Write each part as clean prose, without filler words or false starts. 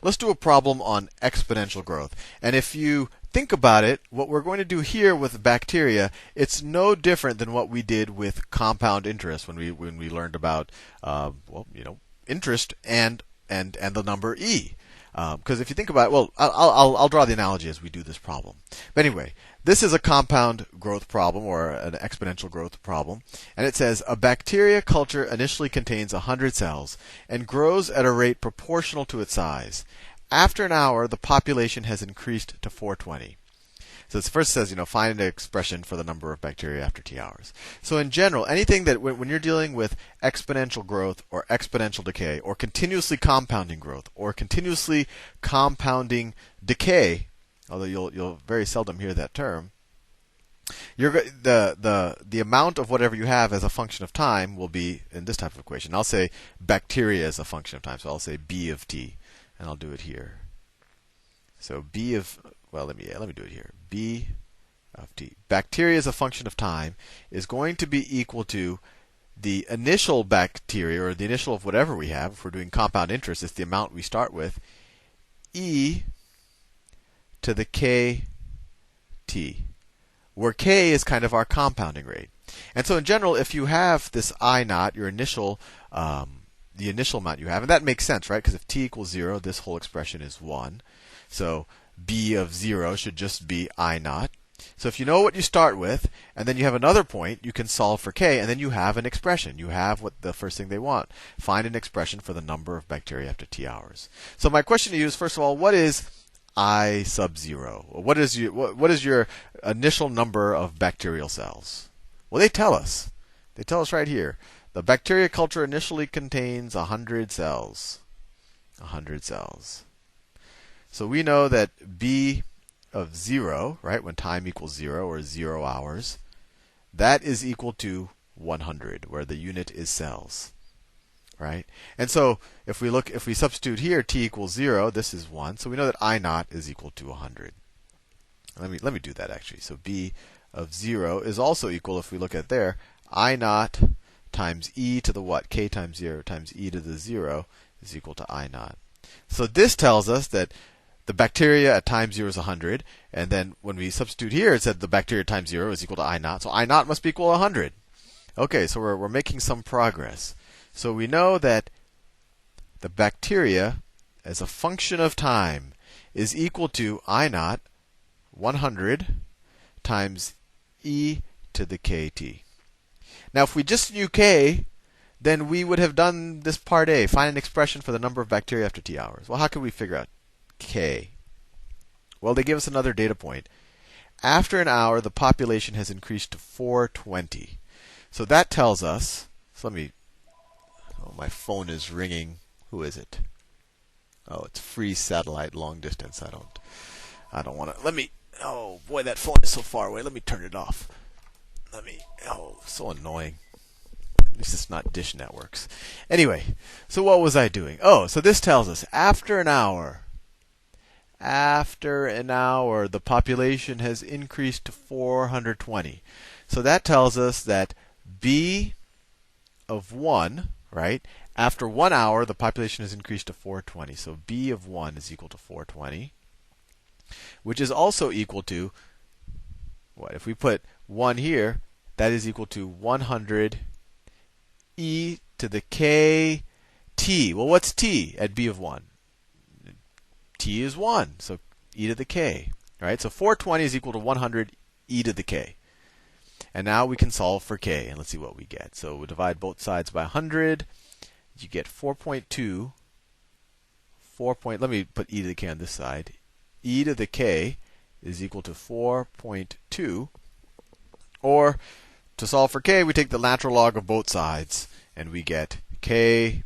let's do a problem on exponential growth. And if you think about it, what we're going to do here with bacteria, it's no different than what we did with compound interest when we learned about interest and the number e. Because if you think about it, well, I'll draw the analogy as we do this problem. But anyway, this is a compound growth problem or an exponential growth problem. And it says a bacteria culture initially contains 100 cells and grows at a rate proportional to its size. After an hour, the population has increased to 420. So it first says, find an expression for the number of bacteria after t hours. So in general, anything that when you're dealing with exponential growth or exponential decay or continuously compounding growth or continuously compounding decay, although you'll very seldom hear that term, the amount of whatever you have as a function of time will be in this type of equation. I'll say bacteria is a function of time, so I'll say b of t, and I'll do it here. So b of let me do it here. B of t. Bacteria as a function of time is going to be equal to the initial bacteria, or the initial of whatever we have. If we're doing compound interest, it's the amount we start with, e to the kt, where k is kind of our compounding rate. And so in general, if you have this I naught, your initial, the initial amount you have, and that makes sense, right? Because if t equals 0, this whole expression is 1. So b of 0 should just be I naught. So if you know what you start with, and then you have another point, you can solve for k, and then you have an expression. You have what the first thing they want. Find an expression for the number of bacteria after t hours. So my question to you is, first of all, what is I sub 0? What is your initial number of bacterial cells? Well, they tell us. They tell us right here. The bacteria culture initially contains 100 cells. 100 cells. So we know that b of 0, right, when time equals 0 or 0 hours, that is equal to 100, where the unit is cells. Right? And so if we substitute here t equals 0, this is 1. So we know that I naught is equal to 100. Let me do that actually. So b of 0 is also equal, if we look at there, I naught times e to the what? K times 0 times e to the 0 is equal to I naught. So this tells us that the bacteria at time 0 is 100, and then when we substitute here, it said the bacteria times 0 is equal to I naught. So I naught must be equal to 100. Okay, so we're making some progress. So we know that the bacteria, as a function of time, is equal to I naught 100 times e to the kt. Now, if we just knew k, then we would have done this part A, find an expression for the number of bacteria after t hours. Well, how can we figure out k? Well, they give us another data point. After an hour, the population has increased to 420. So that tells us, so let me, oh, my phone is ringing. Who is it? Oh, it's free satellite long distance. I don't want to, oh boy, that phone is so far away. Let me turn it off. Oh, so annoying. At least it's not Dish Networks. Anyway, so what was I doing? Oh, so this tells us after an hour, the population has increased to 420. So that tells us that b of 1, right? After 1 hour, the population has increased to 420. So b of 1 is equal to 420, which is also equal to what? If we put 1 here, that is equal to 100 e to the kt. Well, what's t at b of 1? T is 1, so e to the k. Right? So 420 is equal to 100 e to the k. And now we can solve for k, and let's see what we get. So we'll divide both sides by 100. You get 4.2. Let me put e to the k on this side. E to the k is equal to 4.2. Or, to solve for k, we take the natural log of both sides, and we get k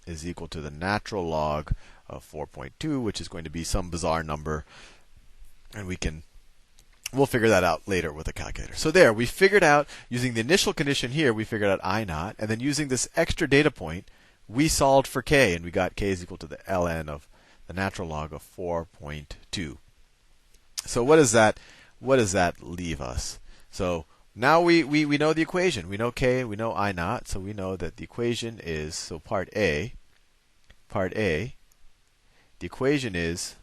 is equal to the natural log of 4.2, which is going to be some bizarre number. And we'll figure that out later with a calculator. So there, we figured out, using the initial condition here, we figured out I naught. And then using this extra data point, we solved for k, and we got k is equal to the ln of the natural log of 4.2. So what does that leave us? So now we know the equation. We know k, we know I naught, so we know that the equation is, so part A the equation is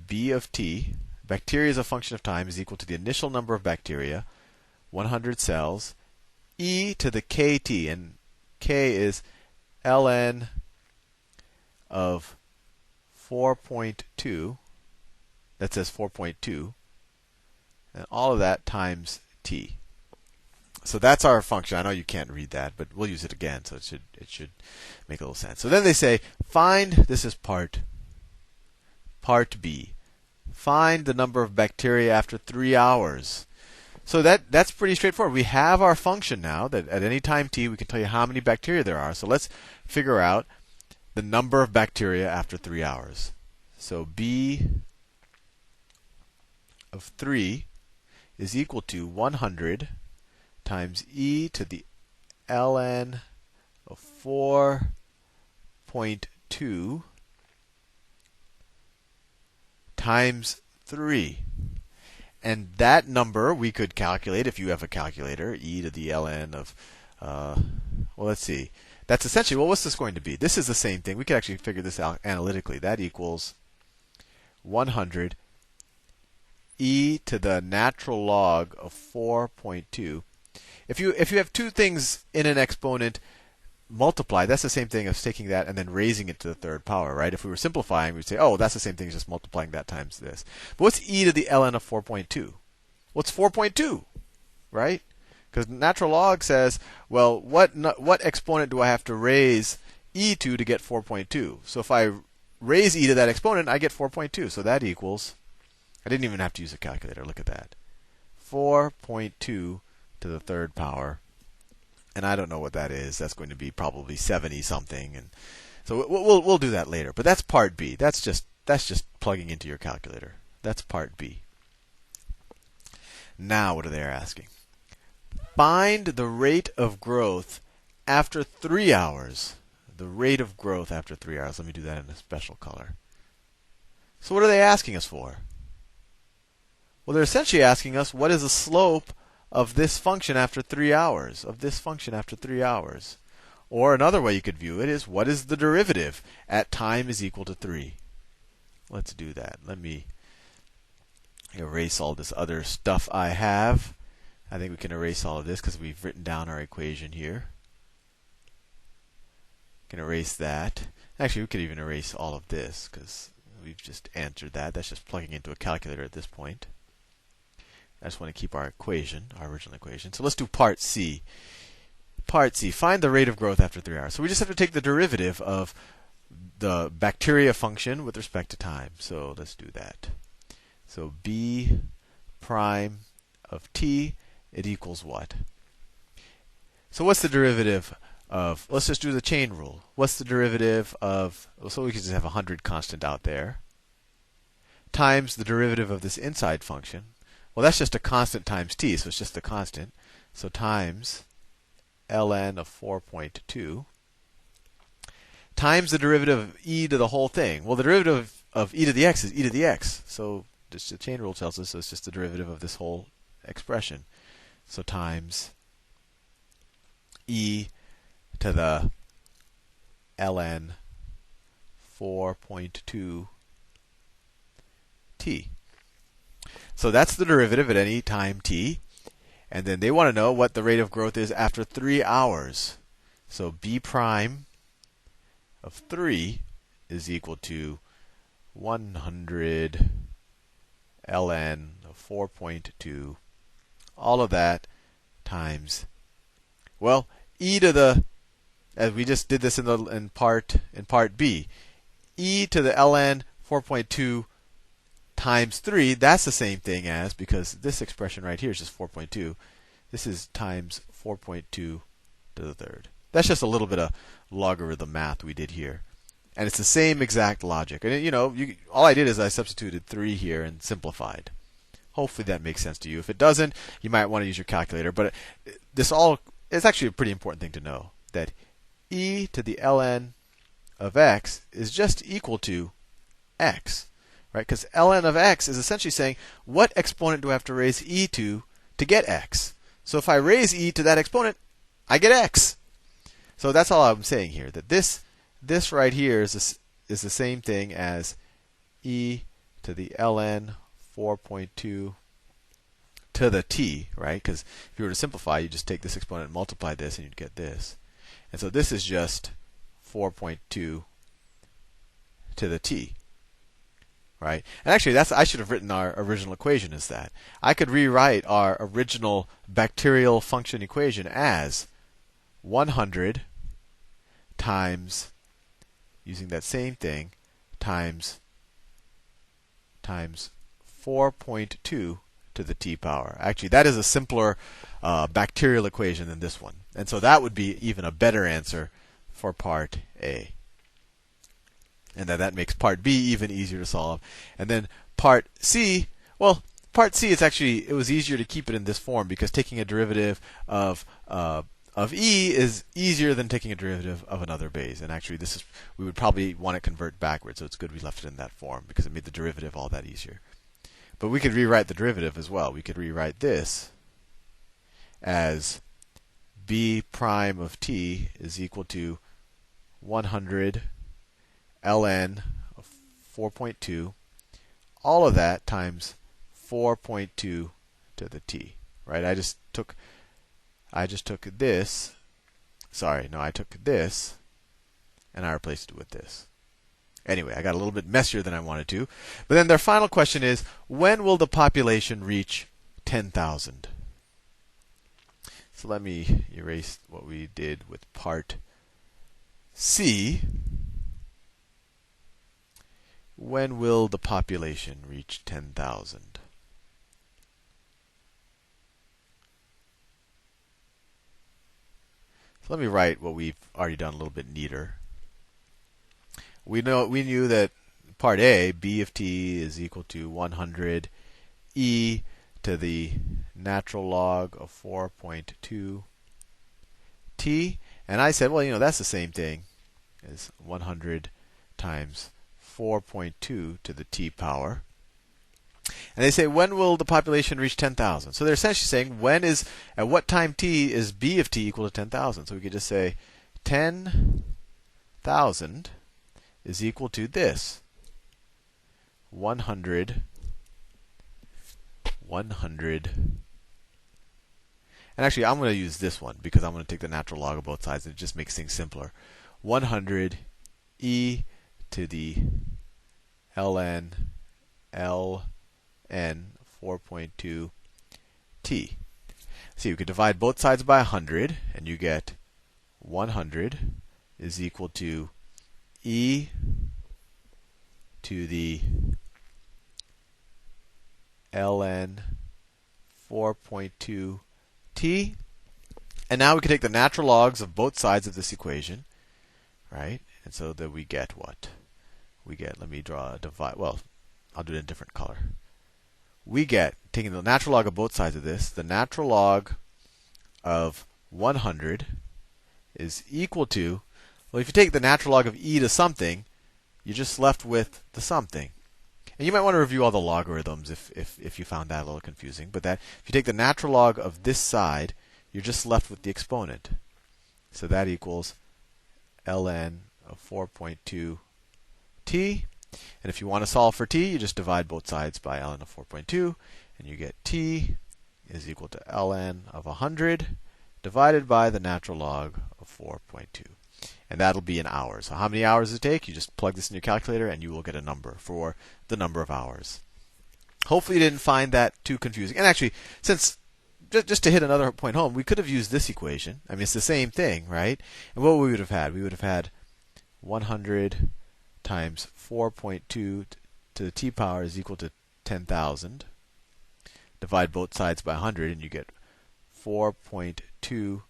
b of t, bacteria as a function of time, is equal to the initial number of bacteria, 100 cells, e to the kt, and k is ln of 4.2, that says 4.2, and all of that times t. So that's our function. I know you can't read that, but we'll use it again, so it should make a little sense. So then they say, find, this is part B. Find the number of bacteria after 3 hours. So that's pretty straightforward. We have our function now that at any time t, we can tell you how many bacteria there are. So let's figure out the number of bacteria after 3 hours. So b of 3 is equal to 100 times e to the ln of 4.2 times 3. And that number we could calculate if you have a calculator, e to the ln of, well, let's see. That's essentially, well, what's this going to be? This is the same thing. We could actually figure this out analytically. That equals 100 e to the natural log of 4.2. If you have two things in an exponent multiply, that's the same thing as taking that and then raising it to the third power, right? If we were simplifying, we'd say, oh, that's the same thing as just multiplying that times this. But what's e to the ln of 4.2? What's 4.2, right? Because natural log says, well, what exponent do I have to raise e to get 4.2? So if I raise e to that exponent, I get 4.2. So that equals, I didn't even have to use a calculator. Look at that. 4.2 to the third power. And I don't know what that is. That's going to be probably 70 something. And so we'll do that later. But that's part B. That's just plugging into your calculator. That's part B. Now what are they asking? Find the rate of growth after 3 hours. The rate of growth after 3 hours. Let me do that in a special color. So what are they asking us for? Well, they're essentially asking us what is the slope of this function after 3 hours, of this function after 3 hours. Or another way you could view it is, what is the derivative at time is equal to 3? Let's do that. Let me erase all this other stuff I have. I think we can erase all of this because we've written down our equation here. We can erase that. Actually, we could even erase all of this because we've just answered that. That's just plugging into a calculator at this point. I just want to keep our equation, our original equation. So let's do part C. Part C, find the rate of growth after 3 hours. So we just have to take the derivative of the bacteria function with respect to time. So let's do that. So b prime of t, it equals what? So what's the derivative of, let's just do the chain rule. What's the derivative of, so we can just have 100 constant out there, times the derivative of this inside function. Well, that's just a constant times t, so it's just a constant. So times ln of 4.2 times the derivative of e to the whole thing. Well, the derivative of e to the x is e to the x. So just the chain rule tells us so it's just the derivative of this whole expression. So times e to the ln 4.2 t. So that's the derivative at any time t. And then they want to know what the rate of growth is after 3 hours. So b prime of 3 is equal to 100 ln of 4.2, all of that times, well, e to the, as we just did this in part B, e to the ln 4.2 times 3, that's the same thing as, because this expression right here is just 4.2, this is times 4.2 to the third. That's just a little bit of logarithm math we did here. And it's the same exact logic. And all I did is I substituted 3 here and simplified. Hopefully that makes sense to you. If it doesn't, you might want to use your calculator. But this all is actually a pretty important thing to know, that e to the ln of x is just equal to x. Right? Because ln of x is essentially saying, what exponent do I have to raise e to get x? So if I raise e to that exponent, I get x. So that's all I'm saying here, that this right here is is the same thing as e to the ln 4.2 to the t, right? Because if you were to simplify, you just take this exponent and multiply this, and you'd get this. And so this is just 4.2 to the t, right? And actually, I should have written our original equation as that. I could rewrite our original bacterial function equation as 100 times, using that same thing, times 4.2 to the t power. Actually, that is a simpler bacterial equation than this one. And so that would be even a better answer for part A. And then that makes part B even easier to solve. And then part C, well, part C is actually, it was easier to keep it in this form because taking a derivative of E is easier than taking a derivative of another base. And actually, we would probably want to convert backwards, so it's good we left it in that form because it made the derivative all that easier. But we could rewrite the derivative as well. We could rewrite this as b prime of t is equal to 100 ln of 4.2, all of that times 4.2 to the t, right? I just took this. Sorry, no, I took this and I replaced it with this. Anyway, I got a little bit messier than I wanted to. But then their final question is, when will the population reach 10,000? So let me erase what we did with part C. When will the population reach 10,000? So let me write what we've already done a little bit neater. We knew that part A, b of t is equal to 100 e to the natural log of 4.2 t. And I said, well, that's the same thing as 100 times 4.2 to the t power. And they say, when will the population reach 10,000? So they're essentially saying, at what time t is b of t equal to 10,000? So we could just say 10,000 is equal to this. 100. And actually, I'm going to use this one because I'm going to take the natural log of both sides, and it just makes things simpler. 100 e to the ln 4.2 t. See, we could divide both sides by 100, and you get 100 is equal to e to the ln 4.2 t. And now we can take the natural logs of both sides of this equation, right? And so that we get what? We get, let me draw a divide. Well, I'll do it in a different color. We get, taking the natural log of both sides of this, the natural log of 100 is equal to, well, if you take the natural log of e to something, you're just left with the something. And you might want to review all the logarithms if you found that a little confusing. But that if you take the natural log of this side, you're just left with the exponent. So that equals ln of 4.2 t. And if you want to solve for t, you just divide both sides by ln of 4.2, and you get t is equal to ln of 100 divided by the natural log of 4.2. And that'll be in hours. So how many hours does it take? You just plug this in your calculator, and you will get a number for the number of hours. Hopefully you didn't find that too confusing. And actually, since just to hit another point home, we could have used this equation. I mean, it's the same thing, right? And what we would have had? We would have had 100 times 4.2 to the t power is equal to 10,000. Divide both sides by 100, and you get 4.2 to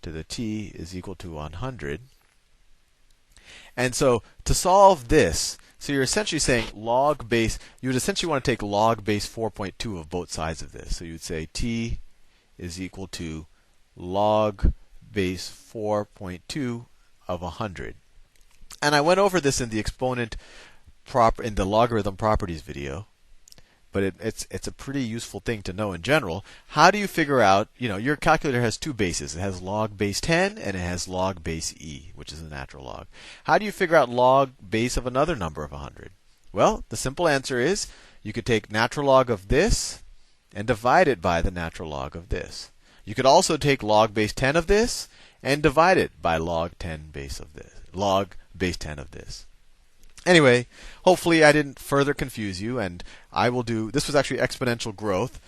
the t is equal to 100. And so to solve this, so you're essentially saying log base, you would essentially want to take log base 4.2 of both sides of this. So you would say t is equal to log base 4.2 of 100. And I went over this in the logarithm properties video. but it's a pretty useful thing to know in general. How do you figure out, your calculator has two bases. It has log base 10 and it has log base e, which is a natural log. How do you figure out log base of another number of 100? Well, the simple answer is you could take natural log of this and divide it by the natural log of this. You could also take log base 10 of this and divide it by log 10 base of this. Log base 10 of this. Anyway, hopefully I didn't further confuse you, and I will do, this was actually exponential growth,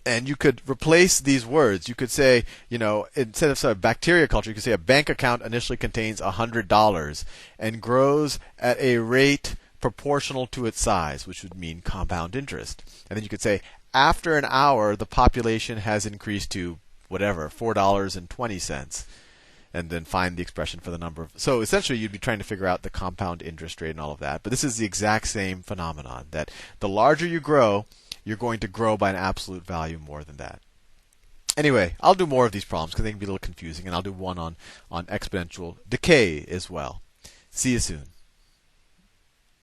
and you could replace these words. You could say, instead of bacteria culture, you could say a bank account initially contains $100 and grows at a rate proportional to its size, which would mean compound interest. And then you could say, after an hour, the population has increased to whatever, $4.20. And then find the expression for the number of. So essentially, you'd be trying to figure out the compound interest rate and all of that. But this is the exact same phenomenon, that the larger you grow, you're going to grow by an absolute value more than that. Anyway, I'll do more of these problems because they can be a little confusing, and I'll do one on exponential decay as well. See you soon.